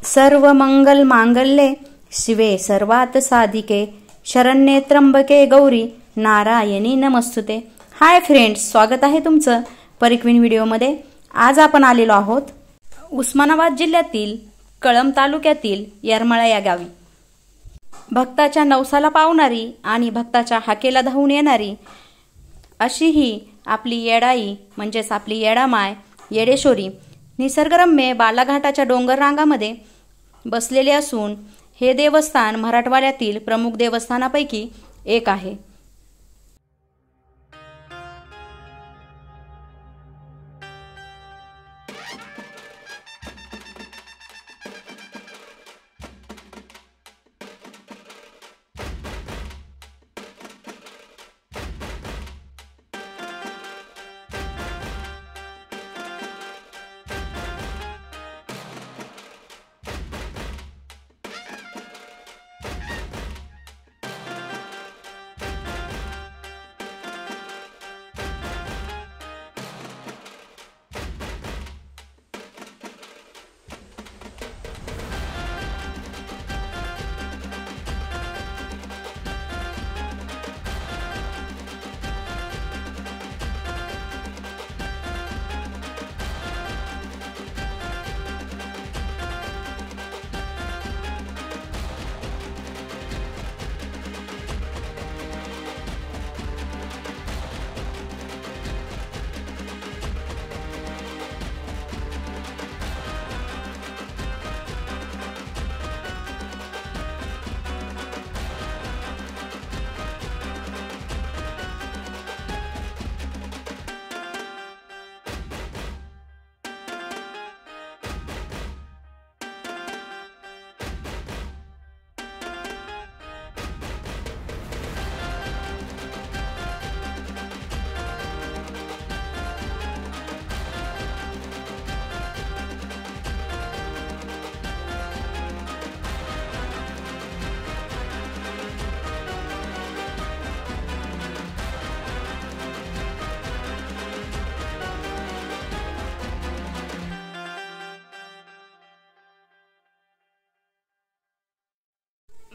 सर्व मंगल मांगल्ये शिवे सर्वात साधिके शरण्ये त्र्यंबके गौरी नारायणी नमस्तुते। हाय फ्रेंड्स, स्वागत आहे तुमचं परिक्विन व्हिडिओमध्ये। आज आपण आलेलो आहोत उस्मानाबाद जिल्ह्यातील कळंब तालुक्यातील येरमाळा या गावी। भक्ताच्या नवसाला पावणारी आणि भक्ताच्या हाकेला धावून येणारी अशी ही आपली येडाई म्हणजेच आपली येडामाय येडेश्वरी निसर्गरम्य बालाघाटाच्या डोंगर रांगामध्ये बसलेले असून हे देवस्थान मराठवाड्यातील प्रमुख देवस्थानापैकी एक आहे।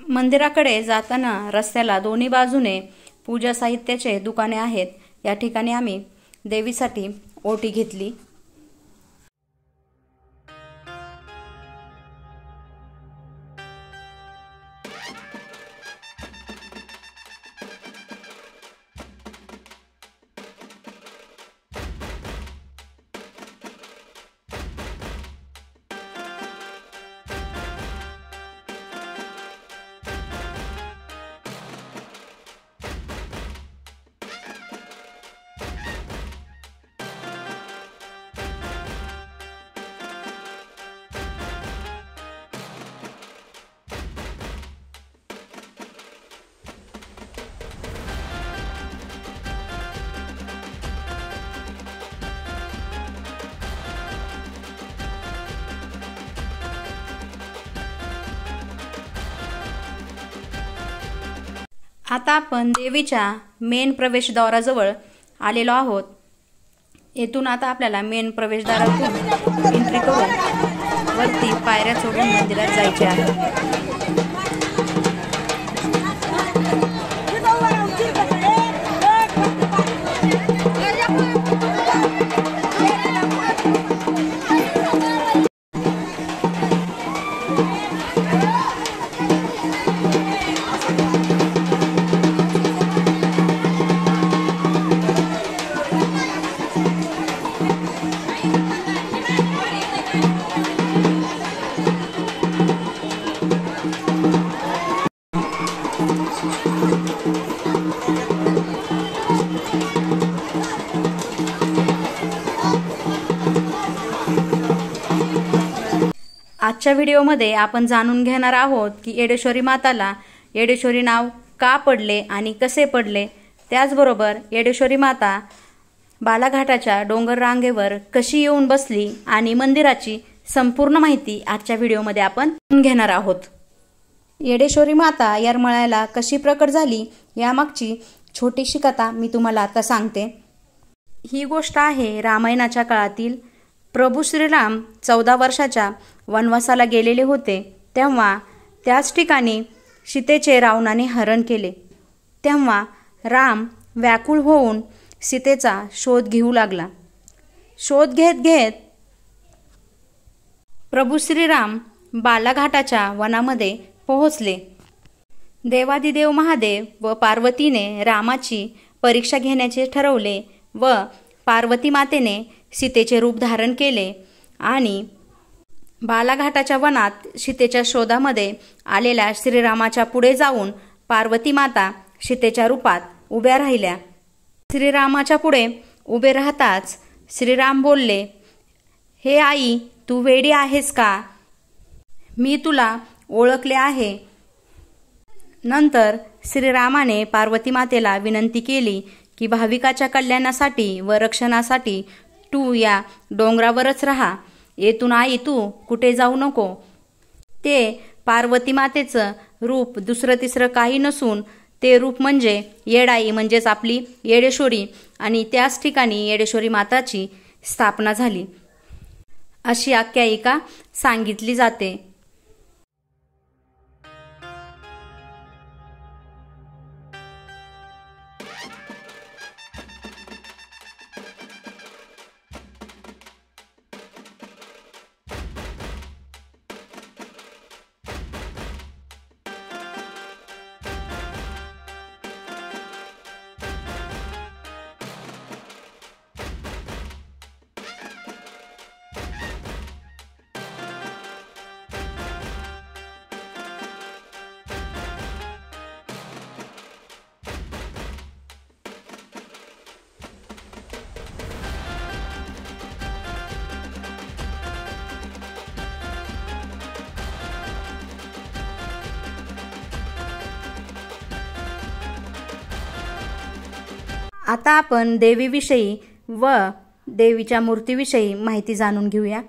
मंदिराकडे जाताना रस्त्याला दोन्ही बाजूने पूजा साहित्याचे दुकाने आहेत। या ठिकाणी आम्ही देवीसाठी ओटी घेतली। आता आपण देवीच्या मेन प्रवेशद्वाराजवळ आलेलो आहोत। येथून आता आपल्याला मेन प्रवेशद्वारातून एंट्री करून वरती पायऱ्या चढून मंदिरात जायचे आहे। आजच्या व्हिडिओमध्ये आपण जाणून घेणार आहोत की येडेश्वरी माताला येडेश्वरी नाव का पडले आणि कसे पडले। त्याचबरोबर येडेश्वरी माता बालाघाटाच्या डोंगर रांगेवर कशी येऊन बसली आणि मंदिराची संपूर्ण माहिती आजच्या व्हिडिओमध्ये आपण घेणार आहोत। येडेश्वरी माता येरमाळ्याला कशी प्रकट झाली यामागची छोटीशी कथा मी तुम्हाला आता सांगते। ही गोष्ट आहे रामायणाच्या काळातील। प्रभू श्रीराम 14 वर्षाच्या वनवासाला गेलेले होते तेव्हा त्याच ठिकाणी सीतेचे रावणाने हरण केले। तेव्हा राम व्याकुळ होऊन सीतेचा शोध घेऊ लागला। शोध घेत घेत प्रभू श्रीराम बालाघाटाच्या वनामध्ये पोहोचले। देवादिदेव महादेव व पार्वतीने रामाची परीक्षा घेण्याचे ठरवले व पार्वती मातेने सीतेचे रूप धारण केले आणि बालाघाटाच्या वनात सीतेच्या शोधामध्ये आलेल्या श्रीरामाच्या पुढे जाऊन पार्वती माता सीतेच्या रूपात उभ्या राहिल्या। श्रीरामाच्या पुढे उभे राहताच श्रीराम बोलले, हे आई, तू वेडी आहेस का? मी तुला ओळखले आहे। नंतर श्रीरामाने पार्वती मातेला विनंती केली की भाविकाच्या कल्याणासाठी व रक्षणासाठी तू या डोंगरावरच राहा, येथून आई तू कुठे जाऊ नको। ते पार्वती मातेचं रूप दुसरं तिसरं काही नसून ते रूप म्हणजे येडाई म्हणजेच आपली येडेश्वरी आणि त्याच ठिकाणी येडेश्वरी माताची स्थापना झाली अशी आख्यायिका सांगितली जाते। आता आपण देवीविषयी व देवीच्या मूर्तीविषयी माहिती जाणून घेऊया।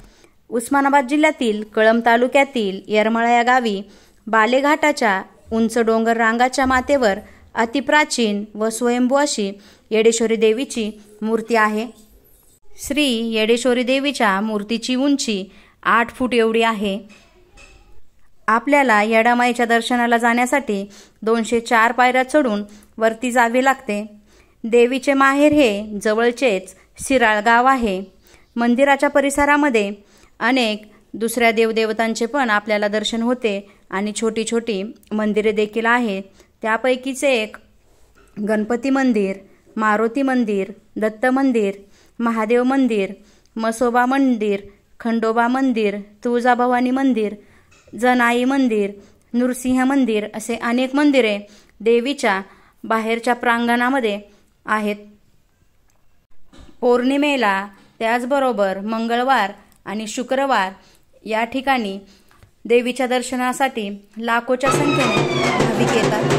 उस्मानाबाद जिल्ह्यातील कळंब तालुक्यातील येरमाळा या गावी बालेघाटाच्या उंच डोंगर रांगाच्या माथेवर अतिप्राचीन व स्वयंभू अशी येडेश्वरी देवीची मूर्ती आहे। श्री येडेश्वरी देवीच्या मूर्तीची उंची 8 फूट एवढी आहे। आपल्याला येडामाईच्या दर्शनाला जाण्यासाठी 204 पायऱ्या चढून वरती जावे लागते। देवीचे माहेर हे जवळचेच शिराळ गाव आहे। मंदिराच्या परिसरामध्ये अनेक दुसऱ्या देवदेवतांचे पण आपल्याला दर्शन होते आणि छोटी छोटी मंदिरे देखील आहेत। त्यापैकीचे एक गणपती मंदिर, मारुती मंदिर, दत्त मंदिर, महादेव मंदिर, मसोबा मंदिर, खंडोबा मंदिर, तुळजाभवानी मंदिर, जनाई मंदिर, नृसिंह मंदिर असे अनेक मंदिरे देवीच्या बाहेरच्या प्रांगणामध्ये आहेत। पौर्णिमेला त्याचबरोबर मंगळवार आणि शुक्रवार या ठिकाणी देवीच्या दर्शनासाठी लाखोच्या संख्येने भाविक येतात।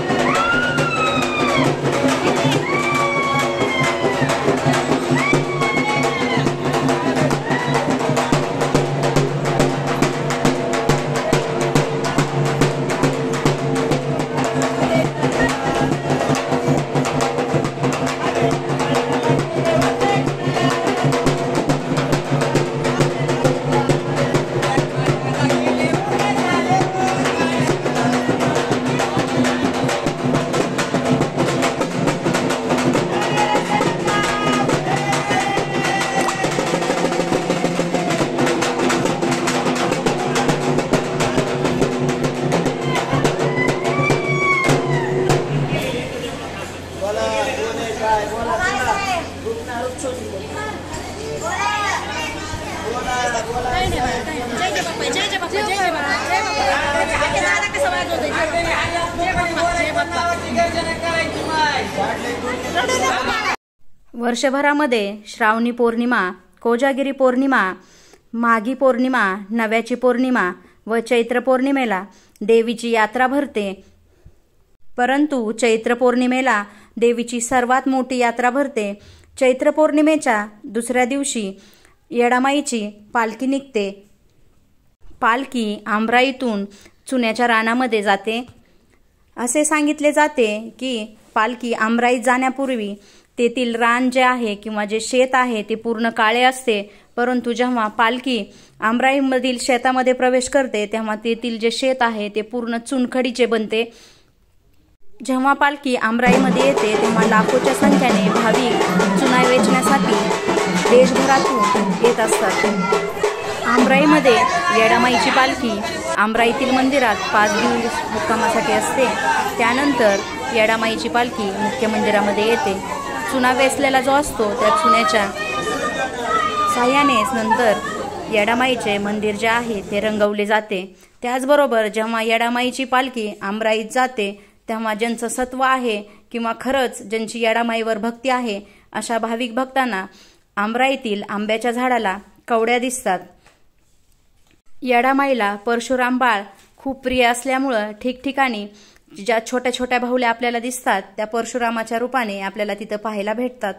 वर्षभरामध्ये श्रावणी पौर्णिमा, कोजागिरी पौर्णिमा, माघी पौर्णिमा, नव्याची पौर्णिमा व चैत्र पौर्णिमेला देवीची यात्रा भरते। परंतु चैत्र पौर्णिमेला देवीची सर्वात मोठी यात्रा भरते। चैत्र पौर्णिमेच्या दुसऱ्या दिवशी येडामाईची पालखी निघते। पालखी आंब्राईतून चुन्याच्या रानामध्ये जाते। असे सांगितले जाते की पालखी आंब्राईत जाण्यापूर्वी तेथील रान जे आहे किंवा जे शेत आहे ते पूर्ण काळे असते, परंतु जेव्हा पालखी आमराईमधील शेतामध्ये प्रवेश करते तेव्हा तेथील जे शेत आहे ते पूर्ण चुनखडीचे बनते। जेव्हा पालखी आमराईमध्ये येते तेव्हा लाखोच्या संख्येने भाविक चुना वेचण्यासाठी देशभरातून येत असतात। आमराईमध्ये येडामाईची पालखी आमराईतील मंदिरात 5 दिवस मुक्कामासाठी असते। त्यानंतर येडामाईची पालखी मुख्य मंदिरामध्ये येते। चुना वेचलेला जो असतो त्या चुन्याच्या साह्यानेच नंतर येडामाईचे मंदिर जे आहे ते रंगवले जाते। त्याचबरोबर जेव्हा येडामाईची पालखी आमराईत जाते तेव्हा ज्यांचं सत्व आहे किंवा खरंच ज्यांची येडामाईवर भक्ती आहे अशा भाविक भक्तांना आमराईतील आंब्याच्या झाडाला कवड्या दिसतात। येडामाईला परशुराम बाळ खूप प्रिय असल्यामुळं ठिकठिकाणी ज्या छोट्या छोट्या बाहुल्या आपल्याला दिसतात त्या परशुरामाच्या रूपाने आपल्याला तिथं पाहायला भेटतात।